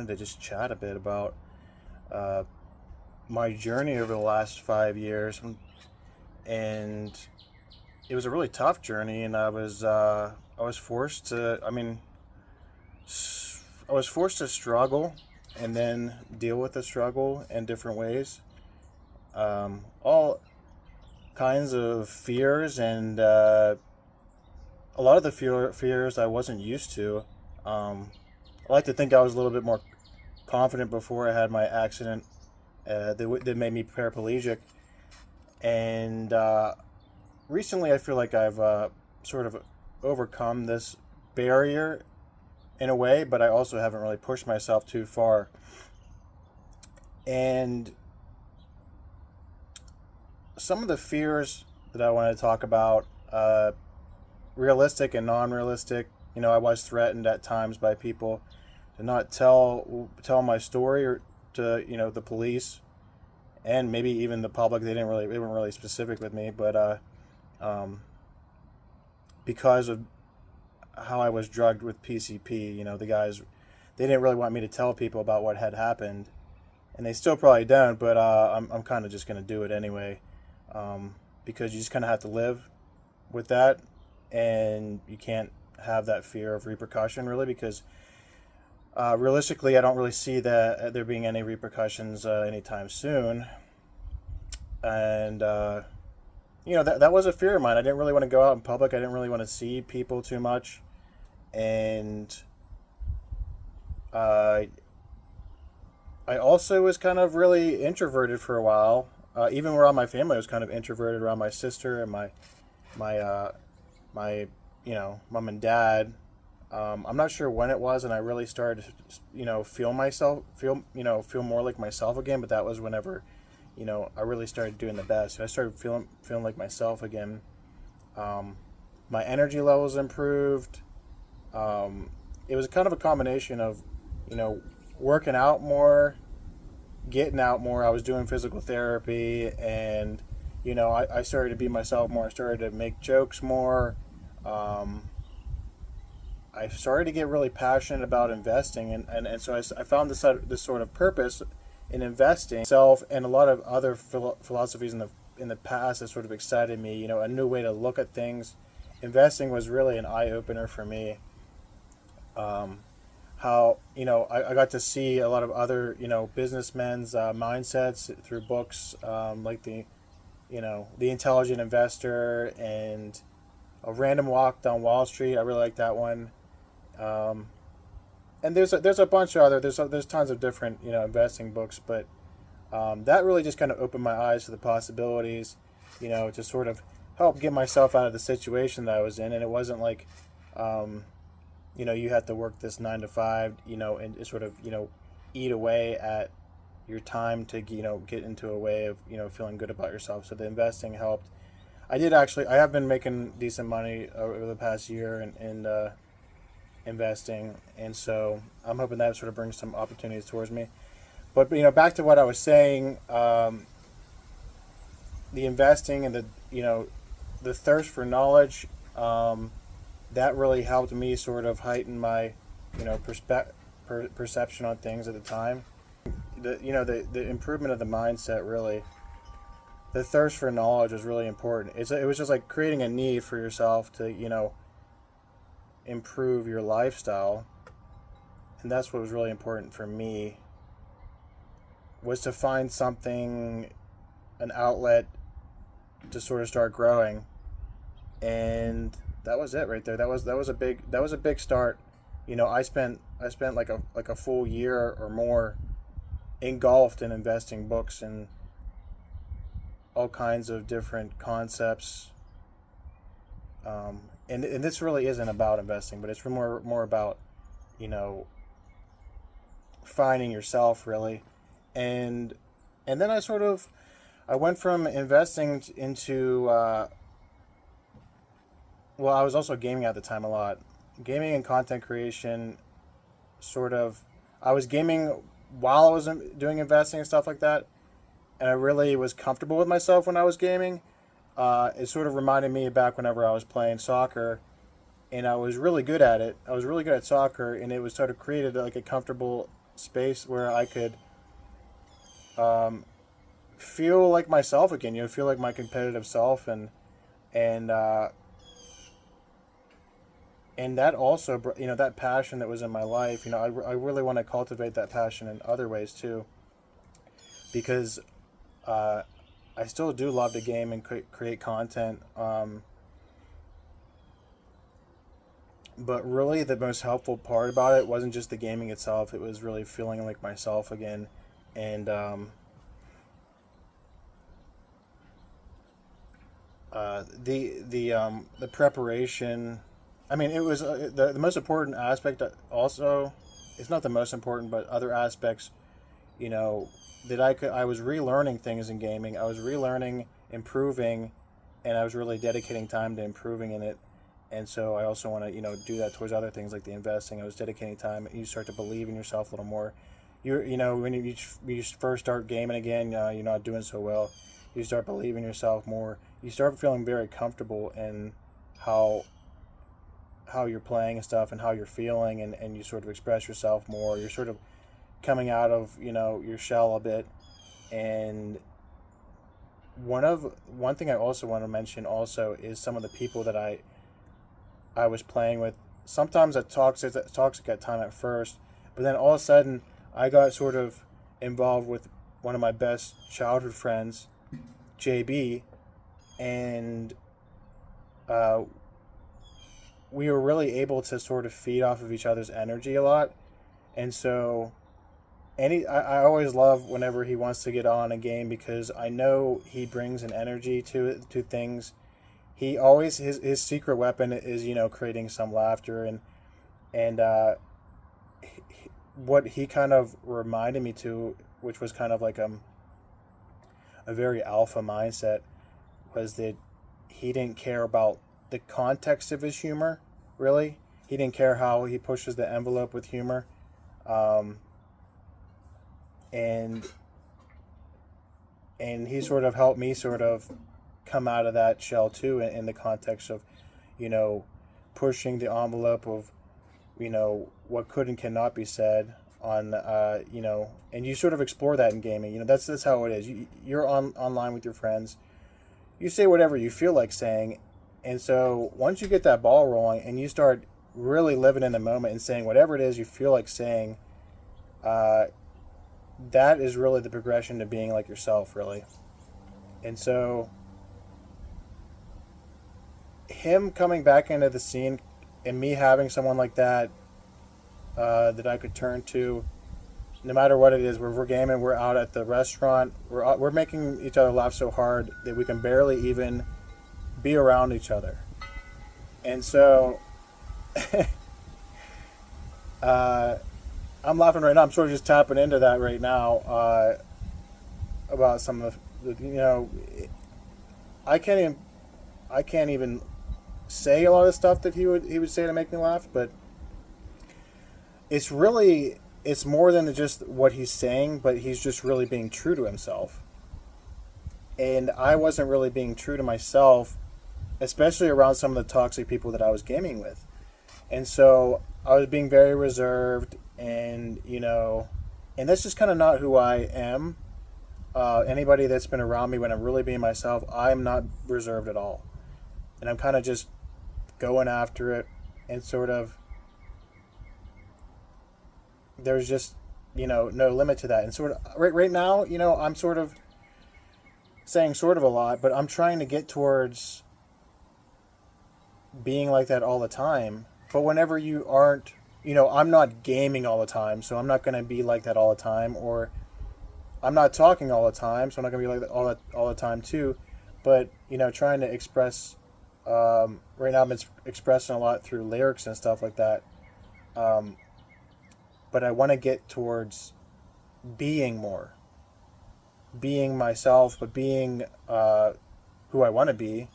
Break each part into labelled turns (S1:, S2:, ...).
S1: wanted to just chat a bit about uh, my journey over the last 5 years, and it was a really tough journey, and I was forced to. I was forced to struggle and then deal with the struggle in different ways. All kinds of fears and a lot of the fears I wasn't used to. I like to think I was a little bit more confident before I had my accident that made me paraplegic. And recently, I feel like I've sort of overcome this barrier in a way, but I also haven't really pushed myself too far. And some of the fears that I want to talk about, realistic and non-realistic. I was threatened at times by people to not tell my story or to the police and maybe even the public. They weren't really specific with me, but um, because of how I was drugged with PCP, the guys, they didn't really want me to tell people about what had happened, and they still probably don't. But I'm kind of just gonna do it anyway, because you just kind of have to live with that, and you can't have that fear of repercussion really, because realistically, I don't really see that there being any repercussions anytime soon. And that was a fear of mine. I didn't really want to go out in public. I didn't really want to see people too much, and uh, I also was kind of really introverted for a while. Even around my family, I was kind of introverted around my sister and my my mom and dad. I'm not sure when it was, and I really started to feel more like myself again. But that was whenever I really started doing the best. I started feeling like myself again. My energy levels improved. It was kind of a combination of working out more, getting out more. I was doing physical therapy, and I started to be myself more. I started to make jokes more. I started to get really passionate about investing, and so I found this sort of purpose in investing self, and a lot of other philosophies in the past that sort of excited me. A new way to look at things. Investing was really an eye opener for me. How I got to see a lot of other businessmen's mindsets through books, like the Intelligent Investor and A Random Walk Down Wall Street. I really like that one. And there's a bunch of other there's tons of different investing books, but that really just kind of opened my eyes to the possibilities, to sort of help get myself out of the situation that I was in. And it wasn't like you had to work this 9 to 5, and sort of eat away at your time to get into a way of feeling good about yourself. So the investing helped. I have been making decent money over the past year and investing, and so I'm hoping that sort of brings some opportunities towards me. But back to what I was saying, the investing and the thirst for knowledge, that really helped me sort of heighten my perception on things at the time. The improvement of the mindset, really, the thirst for knowledge was really important. It was just like creating a need for yourself to improve your lifestyle, and that's what was really important for me, was to find something, an outlet to sort of start growing. And that was it right there. That was a big start. I spent like a full year or more engulfed in investing books and all kinds of different concepts. And this really isn't about investing, but it's more about finding yourself, really. And then I went from investing into well, I was also gaming at the time a lot. Gaming and content creation, sort of. I was gaming while I was doing investing and stuff like that, and I really was comfortable with myself when I was gaming. It sort of reminded me back whenever I was playing soccer, and I was really good at it. I was really good at soccer, and it was sort of created like a comfortable space where I could um, feel like myself again. Feel like my competitive self, and uh, and that also, that passion that was in my life. I really want to cultivate that passion in other ways too, because uh, I still do love to game and create content. But really, the most helpful part about it wasn't just the gaming itself. It was really feeling like myself again, and the preparation. I mean, it was the most important aspect. Also, it's not the most important, but other aspects. You know, that I was relearning things in gaming. I was relearning, improving, and I was really dedicating time to improving in it. And so I also want to do that towards other things like the investing. I was dedicating time, and you start to believe in yourself a little more. When you first start gaming again, you're not doing so well. You start believing in yourself more. You start feeling very comfortable in how how you're playing and stuff, and how you're feeling, and you sort of express yourself more. You're sort of coming out of your shell a bit. And one thing I also want to mention also is some of the people that I was playing with. Sometimes a toxic at time at first, but then all of a sudden I got sort of involved with one of my best childhood friends, JB, and uh, we were really able to sort of feed off of each other's energy a lot. And so I always love whenever he wants to get on a game, because I know he brings an energy to things. He always his secret weapon is creating some laughter, and what he kind of reminded me to, which was kind of like a very alpha mindset, was that he didn't care about the context of his humor. Really, he didn't care how he pushes the envelope with humor. um, and and he sort of helped me sort of come out of that shell too, in the context of you know pushing the envelope of what could and cannot be said on and you sort of explore that in gaming. That's how it is. You're online with your friends. You say whatever you feel like saying, and so once you get that ball rolling and you start really living in the moment and saying whatever it is you feel like saying, uh, that is really the progression to being like yourself, really. And so him coming back into the scene, and me having someone like that, that I could turn to no matter what it is. We're gaming, we're out at the restaurant, we're making each other laugh so hard that we can barely even be around each other. And so uh, I'm laughing right now. I'm sort of just tapping into that right now, about some of I can't even I can't even say a lot of stuff that he would say to make me laugh, but it's more than just what he's saying, but he's just really being true to himself. And I wasn't really being true to myself, especially around some of the toxic people that I was gaming with. And so I was being very reserved, and that's just kind of not who I am. Anybody that's been around me when I'm really being myself, I'm not reserved at all. And I'm kind of just going after it, and sort of there's just no limit to that. And sort of right now, I'm sort of saying sort of a lot, but I'm trying to get towards being like that all the time. But whenever you aren't, I'm not gaming all the time, so I'm not going to be like that all the time. Or I'm not talking all the time, so I'm not going to be like that all the time too. But trying to express. Right now, I've been expressing a lot through lyrics and stuff like that. Um, but I want to get towards being more, being myself, but being who I want to be,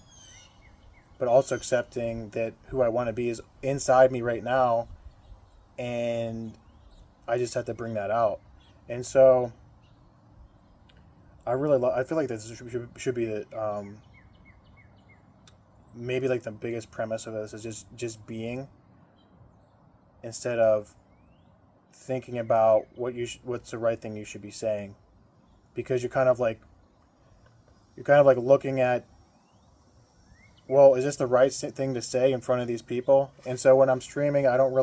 S1: but also accepting that who I want to be is inside me right now, and I just have to bring that out. And so I feel like this should be the maybe like the biggest premise of this is just being, instead of thinking about what's the right thing you should be saying, because you're kind of like looking at, well, is this the right thing to say in front of these people? And so when I'm streaming, I want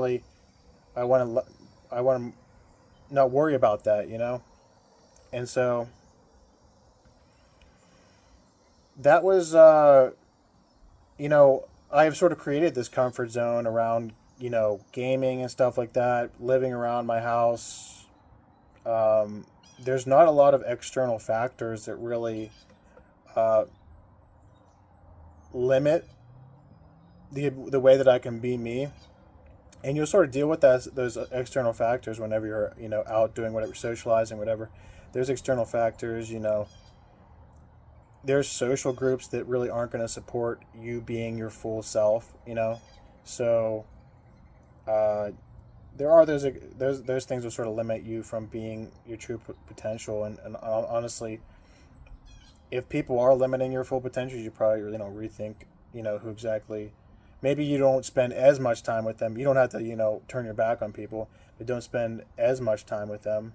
S1: to I want to not worry about that, you know. And so that was you know, I've sort of created this comfort zone around, you know, gaming and stuff like that, living around my house. There's not a lot of external factors that really uh, limit the way that I can be me. And you'll sort of deal with those external factors whenever you're, you know, out doing whatever, socializing, whatever. There's external factors, you know. There's social groups that really aren't going to support you being your full self, you know. So uh, there are those things that sort of limit you from being your true potential. And honestly, if people are limiting your full potential, you probably, you know, rethink, you know, who exactly. Maybe you don't spend as much time with them. You don't have to, you know, turn your back on people, but don't spend as much time with them,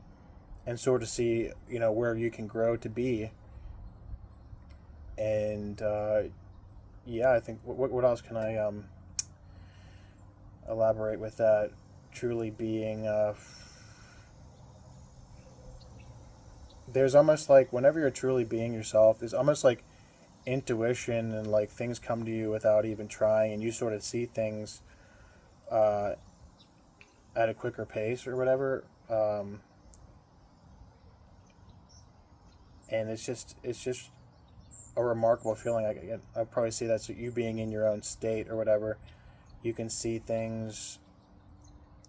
S1: and sort of see, you know, where you can grow to be. And yeah, I think what else can I elaborate with that? Truly being, there's almost like whenever you're truly being yourself, there's almost like intuition, and like things come to you without even trying, and you sort of see things uh, at a quicker pace or whatever. And it's just a remarkable feeling. I'd probably say that's you being in your own state or whatever. You can see things.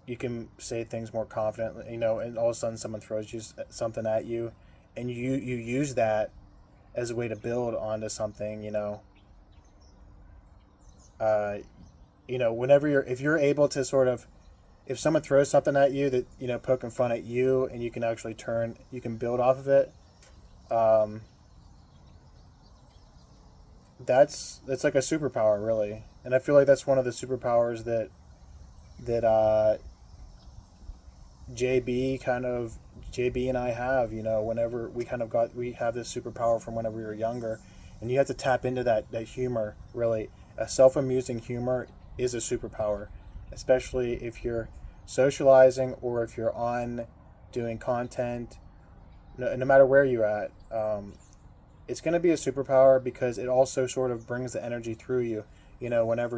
S1: You can say things more confidently, you know, and all of a sudden someone throws you something at you, and you use that as a way to build onto something, you know. Uh, you know, whenever if you're able to sort of, if someone throws something at you that, you know, poking fun at you, and you can actually you can build off of it. Um, that's like a superpower, really, and I feel like that's one of the superpowers that JB kind of JB and I have. You know, whenever we have this superpower from whenever we were younger, and you have to tap into that humor. Really, a self amusing humor is a superpower, especially if you're socializing or if you're on doing content. No matter where you're at, it's going to be a superpower because it also sort of brings the energy through you. You know, whenever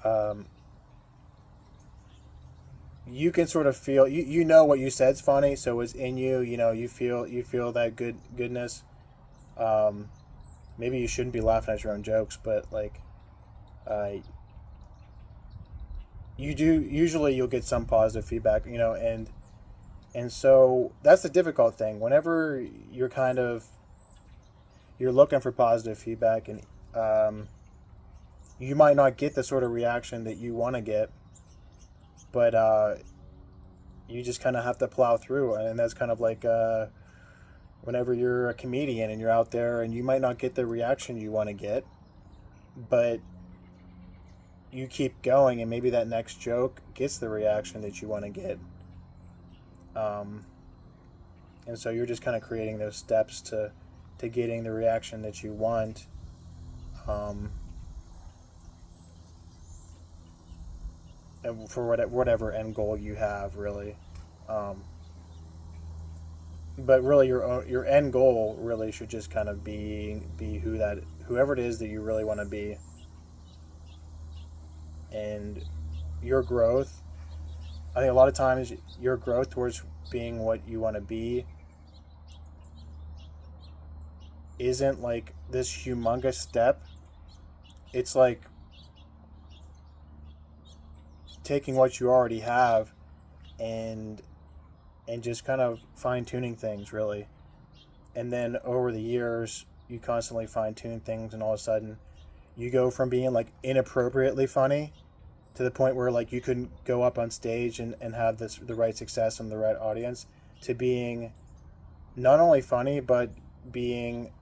S1: um, you can sort of feel, you know what you said's funny, so it's in you. You know, you feel that goodness. Um, Maybe you shouldn't be laughing at your own jokes, but like, uh, you do usually you'll get some positive feedback. You know, and so that's the difficult thing. Whenever you're looking for positive feedback, and um, you might not get the sort of reaction that you want to get, but you just kind of have to plow through. And that's kind of like whenever you're a comedian and you're out there and you might not get the reaction you want to get, but you keep going, and maybe that next joke gets the reaction that you want to get. Um, and so you're just kind of creating those steps to getting the reaction that you want. Um, and for whatever end goal you have, really. Um, but really, your end goal really should just kind of be whoever it is that you really want to be, and your growth. I think a lot of times your growth towards being what you want to be isn't like this humongous step. It's like taking what you already have and just kind of fine tuning things, really. And then over the years, you constantly fine tune things, and all of a sudden, you go from being like inappropriately funny to the point where like you couldn't go up on stage and have the right success and the right audience, to being not only funny but being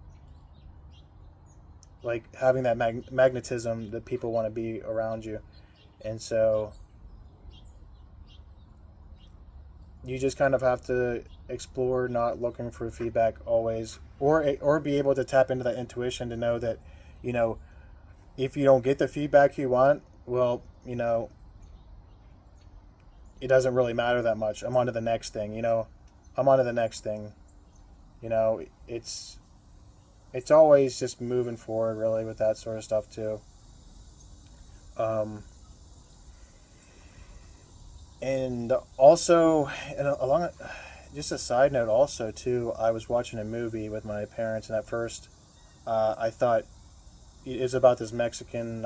S1: like having that magnetism that people want to be around you. And so you just kind of have to explore, not looking for feedback always, or be able to tap into that intuition to know that, you know, if you don't get the feedback you want, well, it doesn't really matter that much. I'm on to the next thing. I'm on to the next thing. You know, it's always just moving forward, really, with that sort of stuff too. Um, and also, and along, just a side note, also too, I was watching a movie with my parents, and at first, I thought it was about this Mexican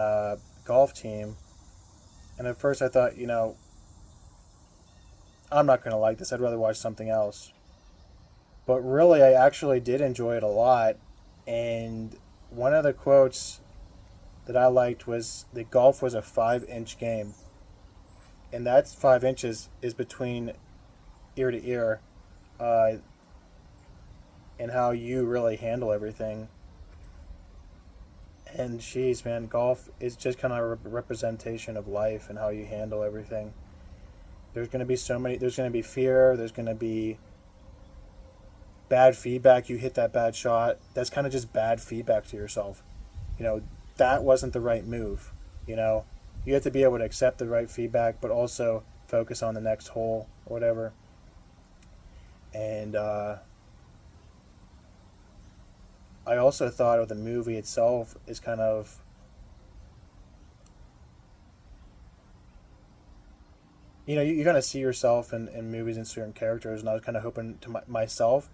S1: golf team, and at first I thought, I'm not gonna like this. I'd rather watch something else. But really, I actually did enjoy it a lot, and one of the quotes that I liked was that golf was a 5 inch game, and that's 5 inches is between ear to ear, uh, and how you really handle everything. And geez, man, golf is just kind of a representation of life and how you handle everything. There's going to be so many. There's going to be fear. There's going to be bad feedback. You hit that bad shot. That's kind of just bad feedback to yourself. You know, that wasn't the right move. You know, you have to be able to accept the right feedback, but also focus on the next hole or whatever. And I also thought of the movie itself is kind of, you're going to see yourself in movies and certain characters, and I was kind of hoping to myself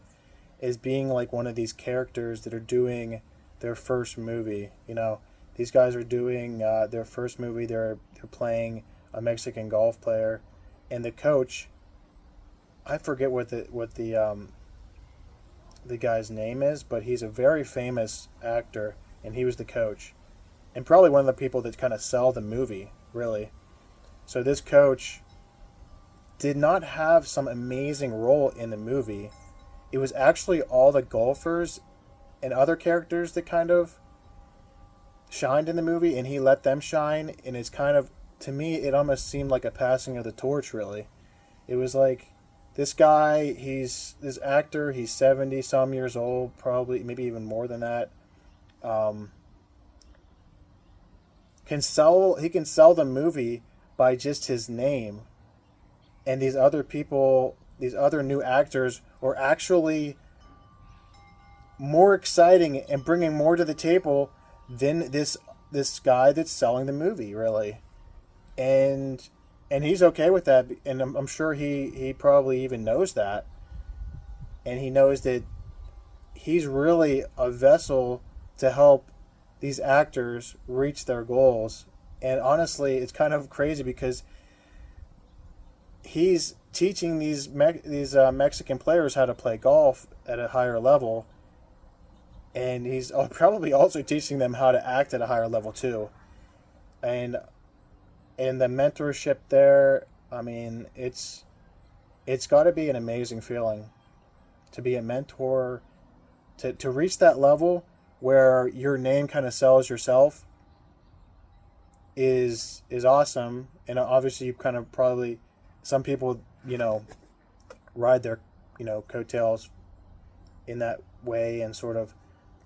S1: as being like one of these characters that are doing their first movie. These guys are doing their first movie. They're playing a Mexican golf player, and the coach, I forget what the guy's name is, but he's a very famous actor, and he was the coach, and probably one of the people that kind of sell the movie, really. So this coach did not have some amazing role in the movie. It was actually all the golfers and other characters that kind of shined in the movie, and he let them shine. And it's kind of, to me, it almost seemed like a passing of the torch, really. It was like, this guy, he's this actor, he's 70 some years old, probably, maybe even more than that. Um, he can sell the movie by just his name, and these other people, these other new actors, are actually more exciting and bringing more to the table than this guy that's selling the movie, really. And he's okay with that, and I'm sure he probably even knows that, and he knows that he's really a vessel to help these actors reach their goals. And honestly, it's kind of crazy because he's teaching these Mexican players how to play golf at a higher level, and he's probably also teaching them how to act at a higher level too. And the mentorship there, I mean, it's got to be an amazing feeling to be a mentor, to reach that level where your name kind of sells yourself is awesome. And obviously you kind of probably, some people, ride their, coattails in that way and sort of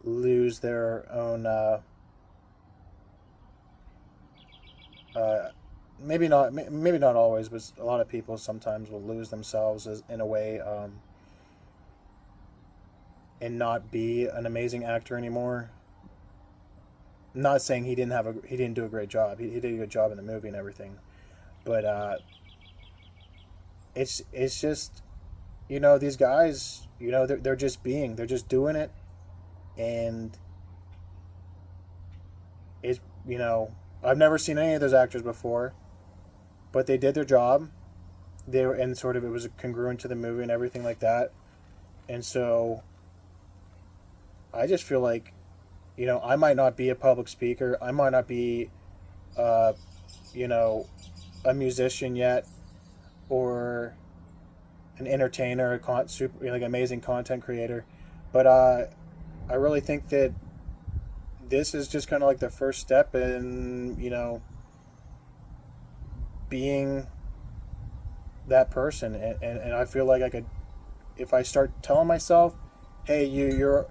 S1: lose their own uh, maybe not always, but a lot of people sometimes will lose themselves in a way, and not be an amazing actor anymore. I'm not saying he didn't do a great job. He did a good job in the movie and everything, but it's just, these guys, they're just doing it, and it's, I've never seen any of those actors before, but they did their job. They were, and sort of, it was congruent to the movie and everything like that. And so I just feel like, I might not be a public speaker. I might not be, uh, you know, a musician yet, or an entertainer, super, like amazing content creator. But I really think that this is just kind of like the first step in, being that person, and I feel like I could, if I start telling myself, hey, you're,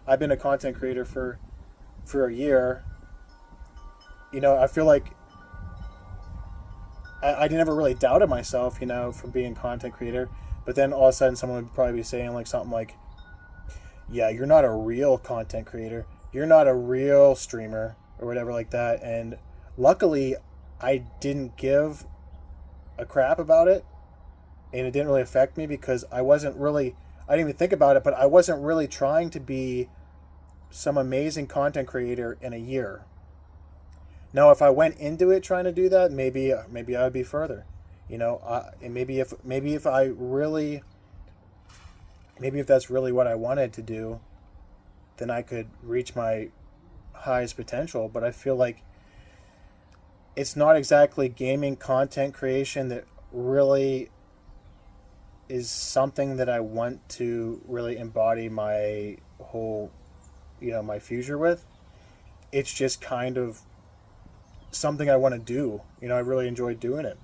S1: I've been a content creator for a year, I feel like I never really doubted myself, from being a content creator. But then all of a sudden, someone would probably be saying like something like, "Yeah, you're not a real content creator. You're not a real streamer or whatever like that." And luckily, I didn't give a crap about it, and it didn't really affect me because I didn't even think about it, but I wasn't really trying to be some amazing content creator in a year. Now, if I went into it trying to do that, maybe I would be further. And maybe if I really, maybe if that's really what I wanted to do, then I could reach my highest potential. But I feel like it's not exactly gaming content creation that really is something that I want to really embody my whole, my future with. It's just kind of something I want to do. I really enjoy doing it.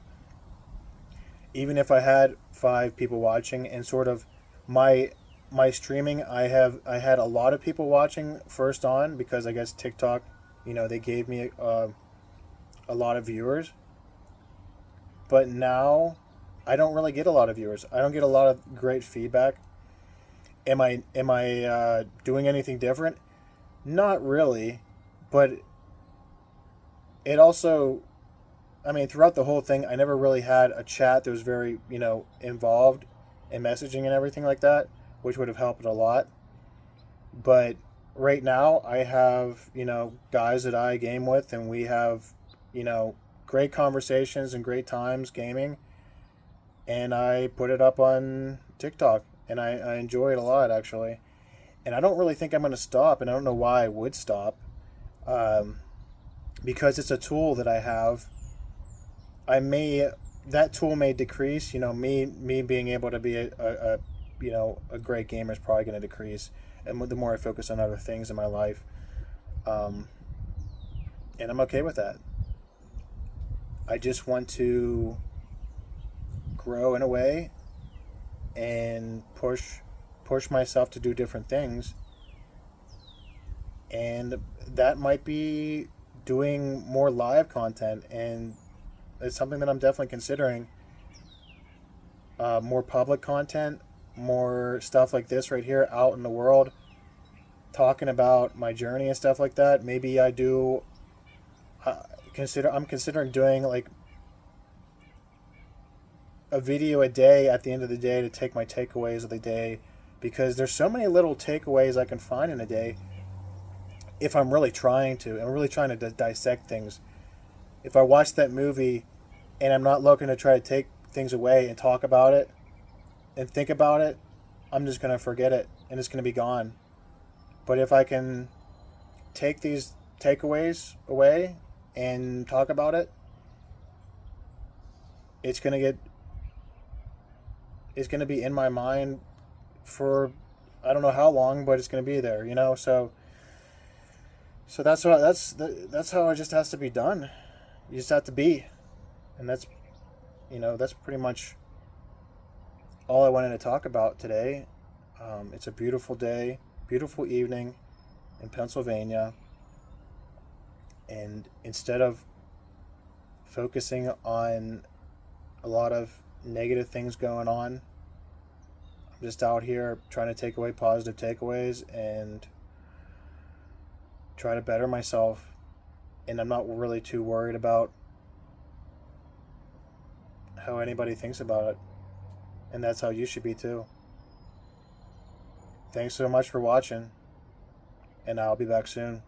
S1: Even if I had 5 people watching, and sort of my my streaming, I had a lot of people watching first on, because I guess TikTok, they gave me a lot of viewers. But now I don't really get a lot of viewers. I don't get a lot of great feedback. Am I doing anything different? Not really, but it also, I mean, throughout the whole thing, I never really had a chat that was very, involved in messaging and everything like that, which would have helped a lot. But right now, I have, guys that I game with, and we have, great conversations and great times gaming. And I put it up on TikTok, and I enjoy it a lot, actually. And I don't really think I'm going to stop, and I don't know why I would stop, um, because it's a tool that I have. I may That tool may decrease. Me being able to be a great gamer is probably going to decrease, and the more I focus on other things in my life, um, and I'm okay with that. I just want to grow in a way and push myself to do different things, and that might be doing more live content, and it's something that I'm definitely considering. More public content, more stuff like this right here out in the world, talking about my journey and stuff like that. Maybe I do. I'm considering doing like a video a day at the end of the day to take my takeaways of the day, because there's so many little takeaways I can find in a day if I'm really trying to. I'm really trying to dissect things. If I watch that movie and I'm not looking to try to take things away and talk about it and think about it, I'm just going to forget it and it's going to be gone. But if I can take these takeaways away and talk about it, it's going to get it's going to be in my mind for I don't know how long, but it's going to be there, So that's how it just has to be done. You just have to be, and that's pretty much all I wanted to talk about today. It's a beautiful day, beautiful evening in Pennsylvania, and instead of focusing on a lot of negative things going on, I'm just out here trying to take away positive takeaways and try to better myself. And I'm not really too worried about how anybody thinks about it. And that's how you should be too. Thanks so much for watching, and I'll be back soon.